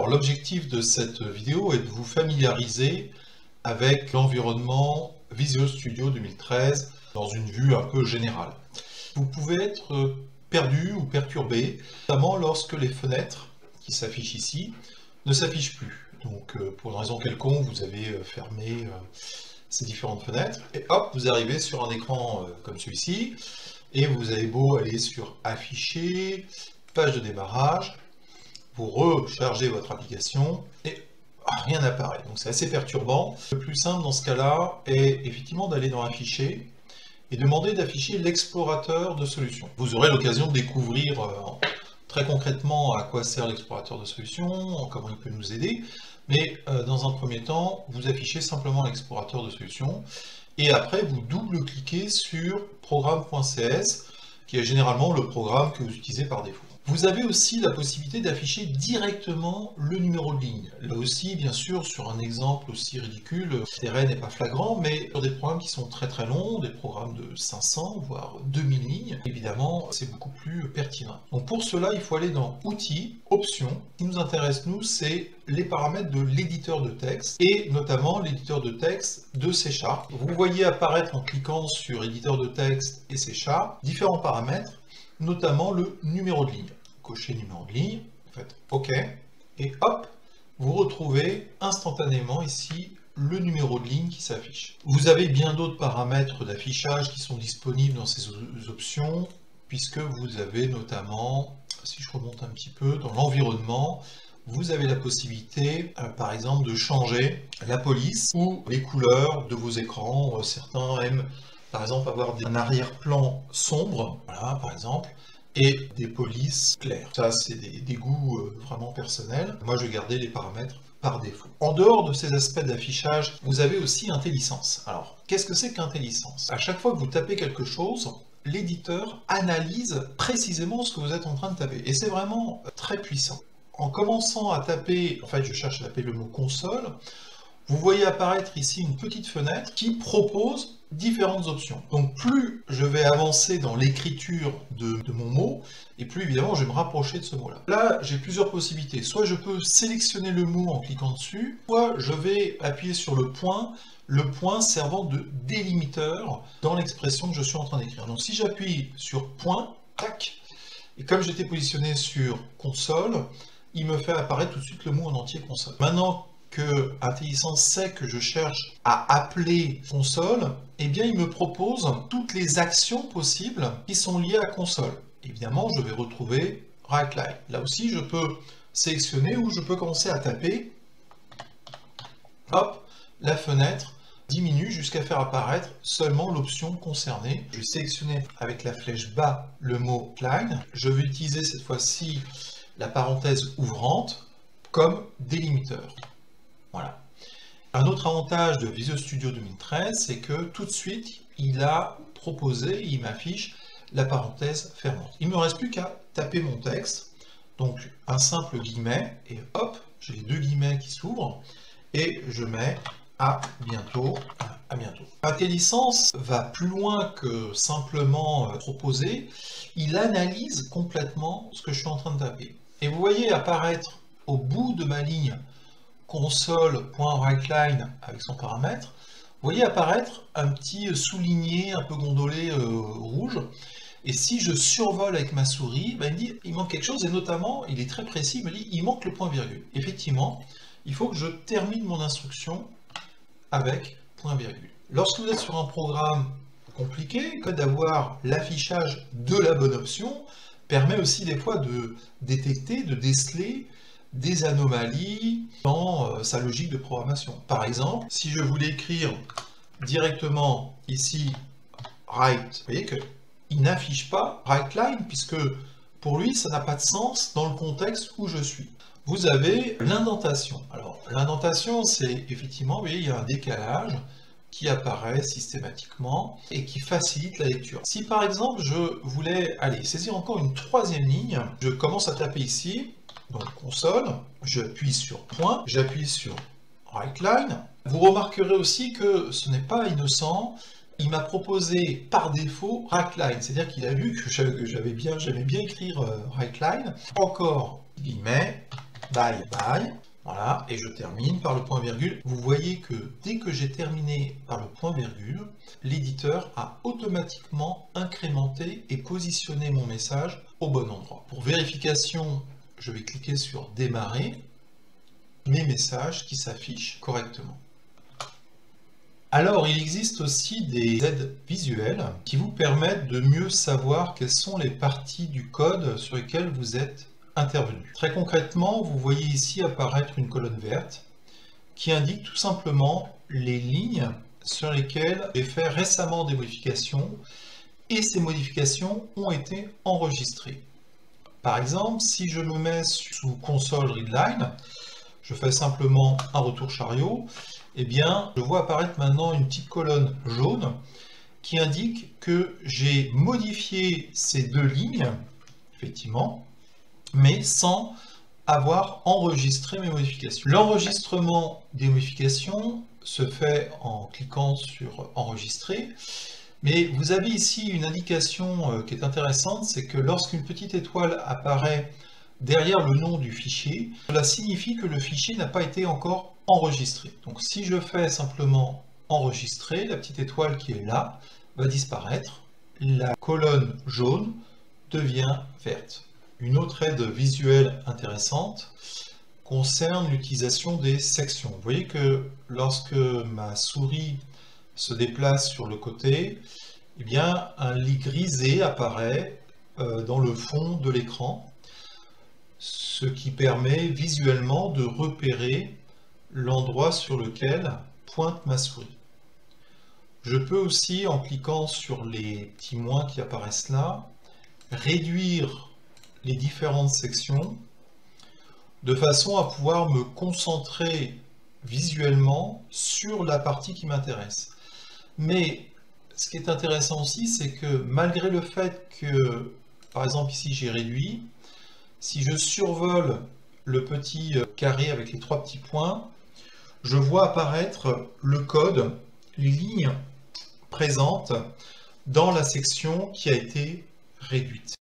Alors, l'objectif de cette vidéo est de vous familiariser avec l'environnement Visual Studio 2013 dans une vue un peu générale. Vous pouvez être perdu ou perturbé, notamment lorsque les fenêtres qui s'affichent ici ne s'affichent plus. Donc, pour une raison quelconque, vous avez fermé ces différentes fenêtres, et hop, vous arrivez sur un écran comme celui-ci, et vous avez beau aller sur Afficher, page de démarrage, vous rechargez votre application, et rien n'apparaît. Donc c'est assez perturbant. Le plus simple dans ce cas-là est effectivement d'aller dans Afficher, et demander d'afficher l'explorateur de solutions. Vous aurez l'occasion de découvrir très concrètement à quoi sert l'explorateur de solutions, comment il peut nous aider, mais dans un premier temps, vous affichez simplement l'explorateur de solutions, et après vous double-cliquez sur programme.cs, qui est généralement le programme que vous utilisez par défaut. Vous avez aussi la possibilité d'afficher directement le numéro de ligne. Là aussi, bien sûr, sur un exemple aussi ridicule, l'intérêt n'est pas flagrant, mais sur des programmes qui sont très très longs, des programmes de 500 voire 2000 lignes, évidemment, c'est beaucoup plus pertinent. Donc pour cela, il faut aller dans Outils, Options. Ce qui nous intéresse, nous, c'est les paramètres de l'éditeur de texte, et notamment l'éditeur de texte de C#. Vous voyez apparaître en cliquant sur éditeur de texte et C# différents paramètres, notamment le numéro de ligne. Cochez numéro de ligne, faites OK, et hop, vous retrouvez instantanément ici le numéro de ligne qui s'affiche. Vous avez bien d'autres paramètres d'affichage qui sont disponibles dans ces options, puisque vous avez notamment, si je remonte un petit peu, dans l'environnement, vous avez la possibilité, par exemple, de changer la police ou les couleurs de vos écrans. Certains aiment, par exemple, avoir un arrière-plan sombre, voilà, par exemple, et des polices claires. Ça, c'est des goûts vraiment personnels. Moi, je vais garder les paramètres par défaut. En dehors de ces aspects d'affichage, vous avez aussi IntelliSense. Alors, qu'est-ce que c'est qu'IntelliSense? À chaque fois que vous tapez quelque chose, l'éditeur analyse précisément ce que vous êtes en train de taper. Et c'est vraiment très puissant. En commençant à taper, en fait, je cherche à taper le mot console, vous voyez apparaître ici une petite fenêtre qui propose différentes options. Donc plus je vais avancer dans l'écriture de mon mot, et plus évidemment je vais me rapprocher de ce mot-là. Là, j'ai plusieurs possibilités. Soit je peux sélectionner le mot en cliquant dessus, soit je vais appuyer sur le point servant de délimiteur dans l'expression que je suis en train d'écrire. Donc si j'appuie sur point, tac, et comme j'étais positionné sur console, il me fait apparaître tout de suite le mot en entier console. Maintenant que IntelliSense sait que je cherche à appeler console, eh bien il me propose toutes les actions possibles qui sont liées à console. Évidemment, je vais retrouver WriteLine. Là aussi, je peux sélectionner ou je peux commencer à taper. Hop, la fenêtre diminue jusqu'à faire apparaître seulement l'option concernée. Je vais sélectionner avec la flèche bas le mot line. Je vais utiliser cette fois-ci la parenthèse ouvrante comme délimiteur. Voilà. Un autre avantage de Visual Studio 2013, c'est que tout de suite, il a proposé, il m'affiche la parenthèse fermante. Il ne me reste plus qu'à taper mon texte, donc un simple guillemet, et hop, j'ai les deux guillemets qui s'ouvrent, et je mets à bientôt, à bientôt. IntelliSense va plus loin que simplement proposer, il analyse complètement ce que je suis en train de taper. Et vous voyez apparaître au bout de ma ligne console.WriteLine avec son paramètre, vous voyez apparaître un petit souligné un peu gondolé rouge, et si je survole avec ma souris, ben, il me dit il manque quelque chose, et notamment, il est très précis, il me dit il manque le point virgule. Effectivement, il faut que je termine mon instruction avec point virgule. Lorsque vous êtes sur un programme compliqué, que d'avoir l'affichage de la bonne option permet aussi des fois de détecter, de déceler des anomalies dans sa logique de programmation. Par exemple, si je voulais écrire directement ici write, vous voyez qu'il n'affiche pas WriteLine, puisque pour lui, ça n'a pas de sens dans le contexte où je suis. Vous avez l'indentation. Alors, l'indentation, c'est effectivement, vous voyez, il y a un décalage qui apparaît systématiquement et qui facilite la lecture. Si par exemple, je voulais aller saisir encore une troisième ligne, je commence à taper ici, donc console, j'appuie sur point, j'appuie sur WriteLine. Vous remarquerez aussi que ce n'est pas innocent, il m'a proposé par défaut WriteLine, c'est-à-dire qu'il a vu que j'aimais bien écrire WriteLine, encore guillemets, bye bye. Voilà, et je termine par le point virgule. Vous voyez que dès que j'ai terminé par le point virgule, l'éditeur a automatiquement incrémenté et positionné mon message au bon endroit. Pour vérification, je vais cliquer sur démarrer, mes messages qui s'affichent correctement. Alors, il existe aussi des aides visuelles qui vous permettent de mieux savoir quelles sont les parties du code sur lesquelles vous êtes intervenu. Très concrètement, vous voyez ici apparaître une colonne verte qui indique tout simplement les lignes sur lesquelles j'ai fait récemment des modifications et ces modifications ont été enregistrées. Par exemple, si je me mets sous console readline, je fais simplement un retour chariot, eh bien, je vois apparaître maintenant une petite colonne jaune qui indique que j'ai modifié ces deux lignes, effectivement, mais sans avoir enregistré mes modifications. L'enregistrement des modifications se fait en cliquant sur enregistrer, mais vous avez ici une indication qui est intéressante, c'est que lorsqu'une petite étoile apparaît derrière le nom du fichier, cela signifie que le fichier n'a pas été encore enregistré. Donc si je fais simplement enregistrer, la petite étoile qui est là va disparaître, la colonne jaune devient verte. Une autre aide visuelle intéressante concerne l'utilisation des sections. Vous voyez que lorsque ma souris se déplace sur le côté, eh bien, un lit grisé apparaît dans le fond de l'écran, ce qui permet visuellement de repérer l'endroit sur lequel pointe ma souris. Je peux aussi, en cliquant sur les petits moins qui apparaissent là, réduire les différentes sections de façon à pouvoir me concentrer visuellement sur la partie qui m'intéresse. Mais ce qui est intéressant aussi, c'est que malgré le fait que, par exemple ici j'ai réduit, si je survole le petit carré avec les trois petits points, je vois apparaître le code, les lignes présentes dans la section qui a été réduite.